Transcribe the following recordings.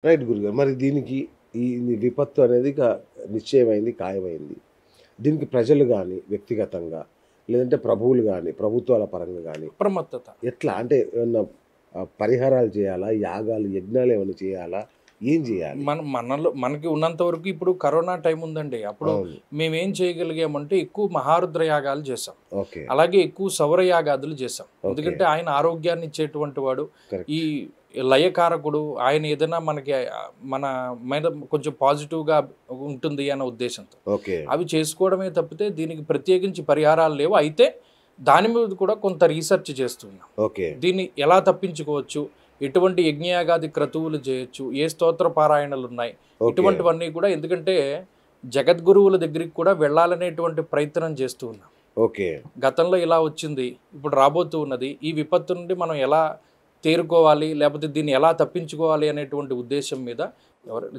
Right గురుగారు. మరి దీనికి ఈ విపత్తు అనేది నిశ్చయమైంది, ఖాయమైంది. దీనికి ప్రజలు గాని, వ్యక్తిగతంగా లేదంటే ప్రభువులు గాని, ప్రభుత్వాల పరంగా గాని అప్రమత్తత. ఎట్లా అంటే ఏమన్నా పరిహారాలు చేయాలా? యాగాలు, యజ్ఞాలు ఏమైనా చేయాలా? ఏం చేయాలి? మనకి ఉన్నంత వరకు ఇప్పుడు కరోనా టైం ఉందండి. అప్పుడు అవును. మేమేం చేయగలిగామంటే ఎక్కువ మహారుద్ర యాగాలు చేసాం. ఓకే. అలాగే ఎక్కువ సౌర యాగాదులు చేసాం. ఓకే. ఎందుకంటే ఆయన ఆరోగ్యాన్ని ఇచ్చేటువంటి వాడు. కరెక్ట్. ఈ లయకారకుడు. ఆయన ఏదైనా మనకి మన మీద కొంచెం పాజిటివ్‌గా ఉంటుంది అన్న ఉద్దేశంతో. ఓకే. అవి చేసుకోవడమే తప్పితే దీనికి ప్రత్యేకించి పరిహారాలు లేవు. అయితే దాని మీద కూడా కొంత రీసెర్చ్ చేస్తున్నాం. ఓకే. దీన్ని ఎలా తప్పించుకోవచ్చు? ఎటువంటి యజ్ఞయాగాది క్రతువులు చేయొచ్చు? ఏ స్తోత్ర పారాయణలు ఉన్నాయి? ఓకే. ఇటువంటివన్నీ కూడా ఎందుకంటే జగద్గురువుల దగ్గరికి కూడా వెళ్ళాలనేటువంటి ప్రయత్నం చేస్తూ ఉన్నాం. ఓకే. గతంలో ఇలా వచ్చింది. ఇప్పుడు రాబోతూ ఉన్నది. ఈ విపత్తు నుండి మనం ఎలా తేరుకోవాలి? లేకపోతే దీన్ని ఎలా తప్పించుకోవాలి అనేటువంటి ఉద్దేశం మీద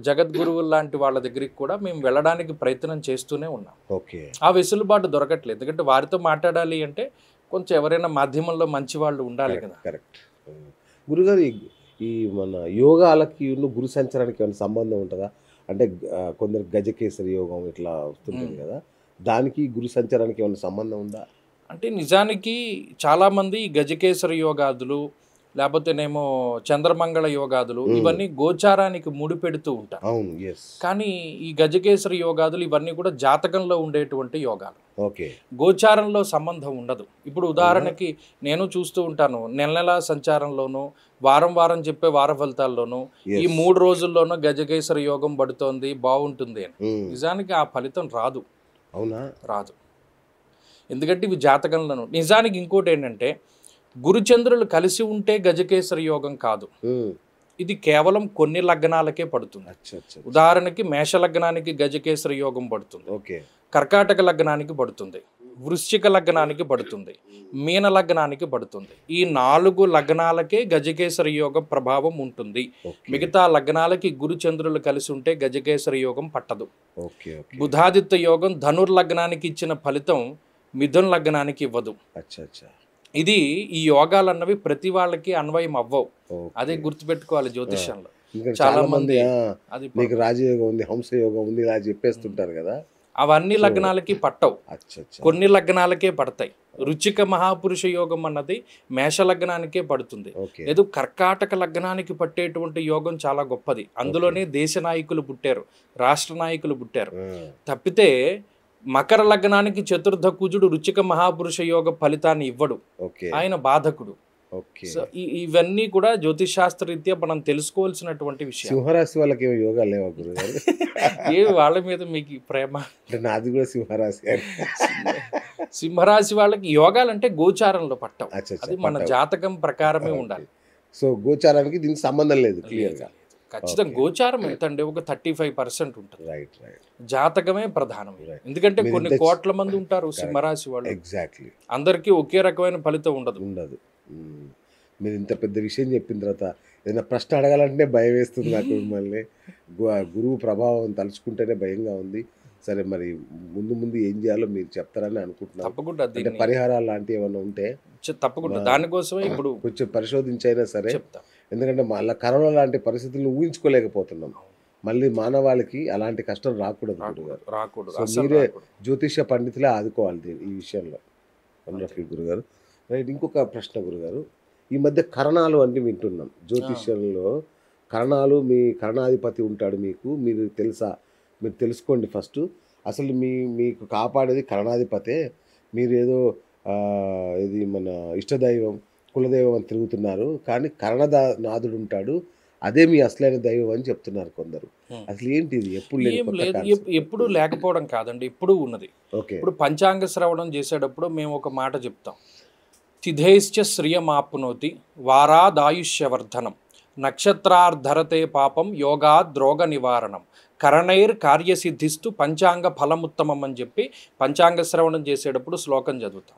జగద్గురువులు లాంటి వాళ్ళ దగ్గరికి కూడా మేము వెళ్ళడానికి ప్రయత్నం చేస్తూనే ఉన్నాం. ఓకే. ఆ వెసులుబాటు దొరకట్లేదు. ఎందుకంటే వారితో మాట్లాడాలి అంటే కొంచెం ఎవరైనా మాధ్యమంలో మంచి వాళ్ళు ఉండాలి కదా. కరెక్ట్. గురుగారు ఈ మన యోగాలకి గురు సంచారానికి ఏమైనా సంబంధం ఉంటుందా? అంటే కొందరు గజకేసరి యోగం ఇట్లా వస్తుంటుంది కదా, దానికి గురు సంచారానికి ఏమైనా సంబంధం ఉందా? అంటే నిజానికి చాలామంది గజకేసరి యోగాదులు లేకపోతేనేమో చంద్రమంగళ యోగాదులు ఇవన్నీ గోచారానికి ముడిపెడుతూ ఉంటారు. అవును. ఎస్. కానీ ఈ గజకేసరి యోగాదులు ఇవన్నీ కూడా జాతకంలో ఉండేటువంటి యోగాలు. ఓకే. గోచారంలో సంబంధం ఉండదు. ఇప్పుడు ఉదాహరణకి నేను చూస్తూ ఉంటాను, నెల నెల సంచారంలోనూ వారం వారం చెప్పే వార ఫలితాల్లోనూ ఈ 3 రోజుల్లోనూ గజకేసరి యోగం పడుతోంది, బాగుంటుంది అని. నిజానికి ఆ ఫలితం రాదు. అవునా? రాదు. ఎందుకంటే ఇవి జాతకంలోనూ. నిజానికి ఇంకోటి ఏంటంటే గురుచంద్రులు కలిసి ఉంటే గజకేసరి యోగం కాదు. ఇది కేవలం కొన్ని లగ్నాలకే పడుతుంది. ఉదాహరణకి మేష లగ్నానికి గజకేసరి యోగం పడుతుంది. ఓకే. కర్కాటక లగ్నానికి పడుతుంది. వృశ్చిక లగ్నానికి పడుతుంది. మీన లగ్నానికి పడుతుంది. ఈ 4 లగ్నాలకే గజకేసరి యోగం ప్రభావం ఉంటుంది. మిగతా లగ్నాలకి గురుచంద్రులు కలిసి ఉంటే గజకేసరి యోగం పట్టదు. బుధాదిత్య యోగం ధనుర్ లగ్నానికి ఇచ్చిన ఫలితం మిథున్ లగ్నానికి ఇవ్వదు. ఇది ఈ యోగాలు అన్నవి ప్రతి వాళ్ళకి అన్వయం అవ్వవు. అదే గుర్తుపెట్టుకోవాలి జ్యోతిష్యంలో. చాలా మంది అది మీకు రాజయోగం ఉంది, హంసయోగం ఉంది ఇలా చెప్పేస్తుంటారు కదా, అవన్నీ లగ్నాలకి పట్టవు. కొన్ని లగ్నాలకే పడతాయి. రుచిక మహాపురుష యోగం అన్నది మేష లగ్నానికే పడుతుంది. లేదు కర్కాటక లగ్నానికి పట్టేటువంటి యోగం చాలా గొప్పది. అందులోనే దేశ నాయకులు పుట్టారు, రాష్ట్ర నాయకులు పుట్టారు. తప్పితే మకర లగ్నానికి చతుర్థ కుజుడు రుచిక మహాపురుష యోగ ఫలితాన్ని ఇవ్వడు. ఆయన బాధకుడు. ఇవన్నీ కూడా జ్యోతిష్ శాస్త్ర రీత్యా మనం తెలుసుకోవాల్సినటువంటి విషయం. సింహరాశి వాళ్ళకి ఏమో యోగాలు లేవా గురుగారు? ఏ వాళ్ళ మీద మీకు ప్రేమ? నాది కూడా సింహరాశి. సింహరాశి వాళ్ళకి యోగాలు అంటే గోచారంలో పట్టవు. అది మన జాతకం ప్రకారమే ఉండాలి. సో గోచారానికి దీనికి సంబంధం లేదు క్లియర్గా. ఖచ్చితంగా గోచారం ఎంత అండి, ఒక 35% ఉంటుంది. Right right. జాతకమే ప్రధానం. ఎందుకంటే కొన్ని కోట్ల మంది ఉంటారు సింహరాశి వాళ్ళు. ఎగ్జాక్ట్లీ. అందరికీ ఒకే రకమైన ఫలితం ఉండదు. మీరు ఇంత పెద్ద విషయం చెప్పిన తర్వాత ఏదైనా ప్రశ్న అడగాలంటే భయం వేస్తుంది నాకు. మిమ్మల్ని గురువు ప్రభావం తలుచుకుంటేనే భయంగా ఉంది. సరే, మరి ముందు ముందు ఏం చేయాలో మీరు చెప్తారని అనుకుంటున్నాను. తప్పకుండా పరిహారాలు లాంటివి ఏమైనా ఉంటే తప్పకుండా దానికోసమే ఇప్పుడు కొంచెం పరిశోధించైనా సరే చెప్తా. ఎందుకంటే మళ్ళీ కరోనా లాంటి పరిస్థితులను ఊహించుకోలేకపోతున్నాం. మళ్ళీ మానవాళికి అలాంటి కష్టం రాకూడదు. మీరే జ్యోతిష్య పండితులే ఆదుకోవాలి ఈ విషయంలో. వండర్ఫుల్ గురుగారు. రైట్. ఇంకొక ప్రశ్న గురుగారు, ఈ మధ్య కరణాలు అన్నీ వింటున్నాం జ్యోతిష్యంలో. కరణాలు, మీ కరణాధిపతి ఉంటాడు మీకు, మీరు తెలుసా? మీరు తెలుసుకోండి ఫస్ట్. అసలు మీకు కాపాడేది కరణాధిపతే. మీరు ఏదో ఇది మన ఇష్టదైవం కులదైవం అని తిరుగుతున్నారు, కానీ కరణనాథుడు ఉంటాడు, అదే మీ అసలైన దైవం అని చెప్తున్నారు కొందరు. అసలు ఏంటి ఇది? ఎప్పుడు లేకపోవడం కాదండి, ఎప్పుడు ఉన్నది. ఇప్పుడు పంచాంగ శ్రవణం చేసేటప్పుడు మేము ఒక మాట చెప్తాం, తిథేశ్చ శ్రియమాప్నోతి వారాదాయుష్యవర్ధనం నక్షత్రార్ధరతే పాపం యోగాద్రోగ నివారణం కరణైర్ కార్యసిద్ధిస్తూ పంచాంగ ఫలముత్తమం అని చెప్పి పంచాంగ శ్రవణం చేసేటప్పుడు శ్లోకం చదువుతాం.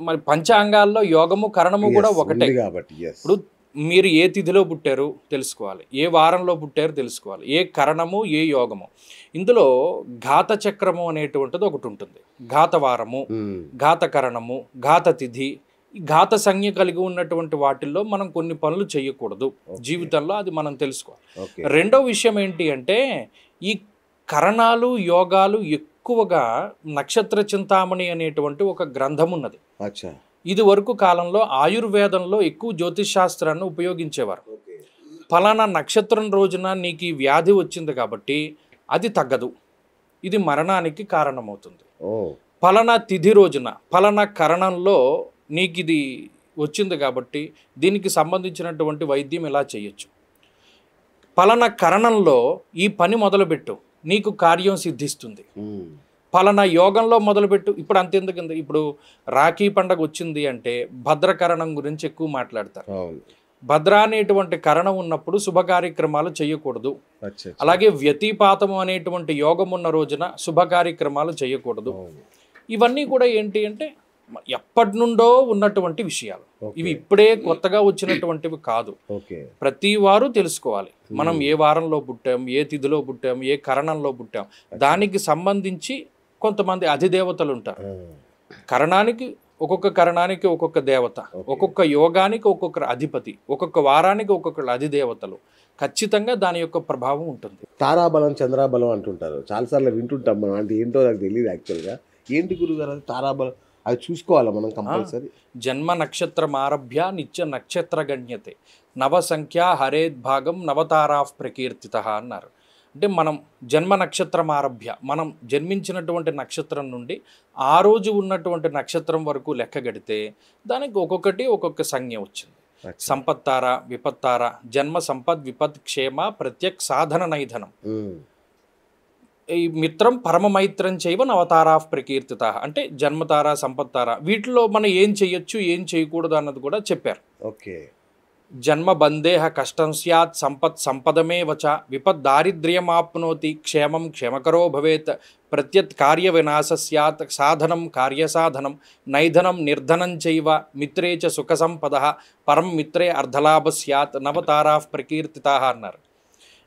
మరి పంచాంగాల్లో యోగము కరణము కూడా ఒకటే కాబట్టి ఇప్పుడు మీరు ఏ తిథిలో పుట్టారు తెలుసుకోవాలి, ఏ వారంలో పుట్టారు తెలుసుకోవాలి, ఏ కరణము ఏ యోగము. ఇందులో ఘాత చక్రము అనేటువంటిది ఒకటి ఉంటుంది. ఘాత వారము, ఘాత కరణము, ఘాత తిథి, ఈ ఘాత సంజ్ఞ కలిగి ఉన్నటువంటి వాటిల్లో మనం కొన్ని పనులు చేయకూడదు జీవితంలో, అది మనం తెలుసుకోవాలి. రెండో విషయం ఏంటి అంటే ఈ కరణాలు యోగాలు ఎక్కువగా నక్షత్ర చింతామణి అనేటువంటి ఒక గ్రంథం ఉన్నది. ఇది వరకు కాలంలో ఆయుర్వేదంలో ఎక్కువ జ్యోతిష్ శాస్త్రాన్ని ఉపయోగించేవారు. ఫలానా నక్షత్రం రోజున నీకు ఈ వ్యాధి వచ్చింది కాబట్టి అది తగ్గదు, ఇది మరణానికి కారణమవుతుంది. ఫలానా తిథి రోజున ఫలానా కరణంలో నీకు ఇది వచ్చింది కాబట్టి దీనికి సంబంధించినటువంటి వైద్యం ఇలా చేయొచ్చు. ఫలానా కరణంలో ఈ పని మొదలుపెట్టు, నీకు కార్యం సిద్ధిస్తుంది. ఫలానా యోగంలో మొదలుపెట్టు. ఇప్పుడు అంతెందుకు, ఇప్పుడు రాఖీ పండగ వచ్చింది అంటే భద్రకరణం గురించి ఎక్కువ మాట్లాడతారు. భద్ర అనేటువంటి కరణం ఉన్నప్పుడు శుభ కార్యక్రమాలు చేయకూడదు. అలాగే వ్యతిపాతము అనేటువంటి యోగం ఉన్న రోజున శుభ కార్యక్రమాలు చేయకూడదు. ఇవన్నీ కూడా ఏంటి అంటే ఎప్పటి నుండో ఉన్నటువంటి విషయాలు, ఇవి ఇప్పుడే కొత్తగా వచ్చినటువంటివి కాదు. ప్రతి వారు తెలుసుకోవాలి మనం ఏ వారంలో పుట్టాం, ఏ తిథిలో పుట్టాం, ఏ కరణంలో పుట్టాం. దానికి సంబంధించి కొంతమంది అధిదేవతలు ఉంటారు. కరణానికి ఒక్కొక్క కరణానికి ఒక్కొక్క దేవత, ఒక్కొక్క యోగానికి ఒక్కొక్క అధిపతి, ఒక్కొక్క వారానికి ఒక్కొక్క అధిదేవతలు. ఖచ్చితంగా దాని యొక్క ప్రభావం ఉంటుంది. తారాబలం చంద్రాబలం అంటుంటారు, చాలాసార్లు వింటుంటాం మనం. అంటే ఏంటో నాకు తెలియదు యాక్చువల్గా. ఏంటి గురుగారు అది తారాబలం? అది చూసుకోవాలా మనం కంపల్సరీ? జన్మ నక్షత్రం ఆరభ్య నిత్య నక్షత్ర గణ్యతే నవ సంఖ్య హరేద్ భాగం నవతారా ప్రకీర్తిత అన్నారు. అంటే మనం జన్మ నక్షత్రం ఆరభ్య, మనం జన్మించినటువంటి నక్షత్రం నుండి ఆ రోజు ఉన్నటువంటి నక్షత్రం వరకు లెక్క గడితే దానికి ఒక్కొక్కటి ఒక్కొక్క సంజ్ఞ వచ్చింది. సంపత్తార, విపత్తార, జన్మ సంపద్ విపత్ క్షేమ ప్రత్యక్ సాధన నైధనం. ఈ మిత్రం పరమ మైత్రం చేయవ నవతారా ప్రకీర్తిత. అంటే జన్మతార, సంపత్తార, వీటిలో మనం ఏం చేయొచ్చు ఏం చేయకూడదు అన్నది కూడా చెప్పారు. జన్మ బందేహ కష్టం స్యాత్ సంపత్ సంపదమే వచ విపత్ దారిద్ర్యమాప్నోతి క్షేమం క్షేమకరో భవేత్ ప్రత్యత్ కార్య వినాశ స్యాత్ సాధనం కార్యసాధనం నైధనం నిర్ధనం చైవ మిత్రే చ సుఖ సంపద పరం మిత్రే అర్ధలాభ స్యాత్ నవతారా ప్రకీర్తిత అన్నారు.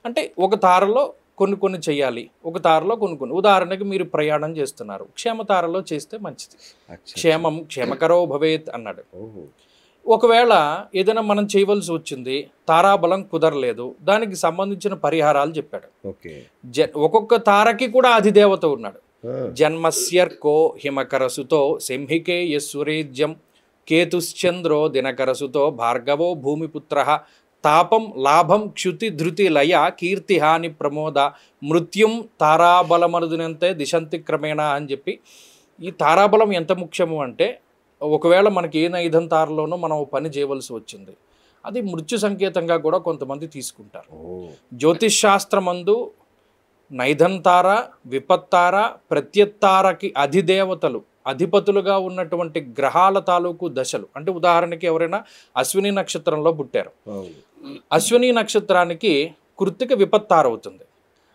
అంటే ఒక తారలో కొన్ని చేయాలి, ఒక తారలో కొన్ని. ఉదాహరణకి మీరు ప్రయాణం చేస్తున్నారు, క్షేమతారలో చేస్తే మంచిది. క్షేమం క్షేమకరో భవేత్ అన్నాడు. ఒకవేళ ఏదైనా మనం చేయవలసి వచ్చింది, తారాబలం కుదరలేదు, దానికి సంబంధించిన పరిహారాలు చెప్పాడు. ఒక్కొక్క తారకి కూడా అధిదేవత ఉన్నాడు. జన్మస్యర్కో హిమకరసుతో సింహికే యస్సురేజ్యం కేతుశ్చంద్రో దినకరసుతో భార్గవో భూమిపుత్ర తాపం లాభం క్షుతి ధృతి లయ కీర్తి హాని ప్రమోద మృత్యుం తారాబలమరుదునంతే దిశంతి క్రమేణ అని చెప్పి, ఈ తారాబలం ఎంత ముఖ్యము అంటే ఒకవేళ మనకి ఏ నైధం తారలోనో మనం పని చేయవలసి వచ్చింది, అది మృత్యు సంకేతంగా కూడా కొంతమంది తీసుకుంటారు. జ్యోతిష్ శాస్త్రమందు నైధం తార, విపత్తార, ప్రత్యత్తారకి అధిదేవతలు అధిపతులుగా ఉన్నటువంటి గ్రహాల తాలూకు దశలు. అంటే ఉదాహరణకి ఎవరైనా అశ్విని నక్షత్రంలో పుట్టారు, అశ్విని నక్షత్రానికి కృత్తిక విపత్తార అవుతుంది.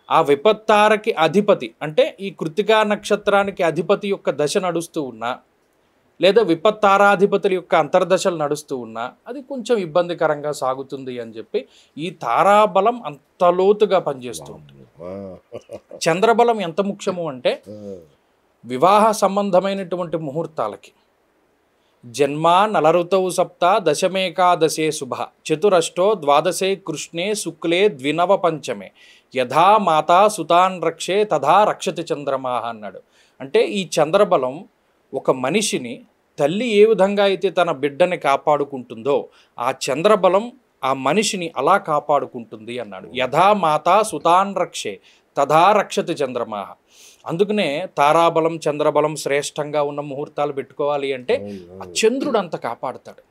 ఆ విపత్తారకి అధిపతి అంటే ఈ కృత్తికా నక్షత్రానికి అధిపతి యొక్క దశ నడుస్తూ ఉన్నా, లేదా విపత్తారాధిపతుల యొక్క అంతర్దశలు నడుస్తూ ఉన్నా అది కొంచెం ఇబ్బందికరంగా సాగుతుంది అని చెప్పి ఈ తారాబలం అంత లోతుగా పనిచేస్తూ ఉంటుంది. చంద్రబలం ఎంత ముఖ్యము అంటే వివాహ సంబంధమైనటువంటి ముహూర్తాలకి జన్మ నలరుతౌ సప్త దశమేకాదశే శుభ చతురష్టో ద్వాదశే కృష్ణే శుక్లే ద్వినవ పంచమే యథా మాతా సుతాన్ రక్షే తథా రక్షతి చంద్రమాహ అన్నాడు. అంటే ఈ చంద్రబలం ఒక మనిషిని తల్లి ఏ విధంగా అయితే తన బిడ్డని కాపాడుకుంటుందో ఆ చంద్రబలం ఆ మనిషిని అలా కాపాడుకుంటుంది అన్నాడు. యథా మాతా సుతాన్ రక్షే తథా రక్షతి చంద్రమాహ. అందుకనే తారాబలం చంద్రబలం శ్రేష్టంగా ఉన్న ముహూర్తాలు పెట్టుకోవాలి అంటే ఆ చంద్రుడు అంత కాపాడుతాడు.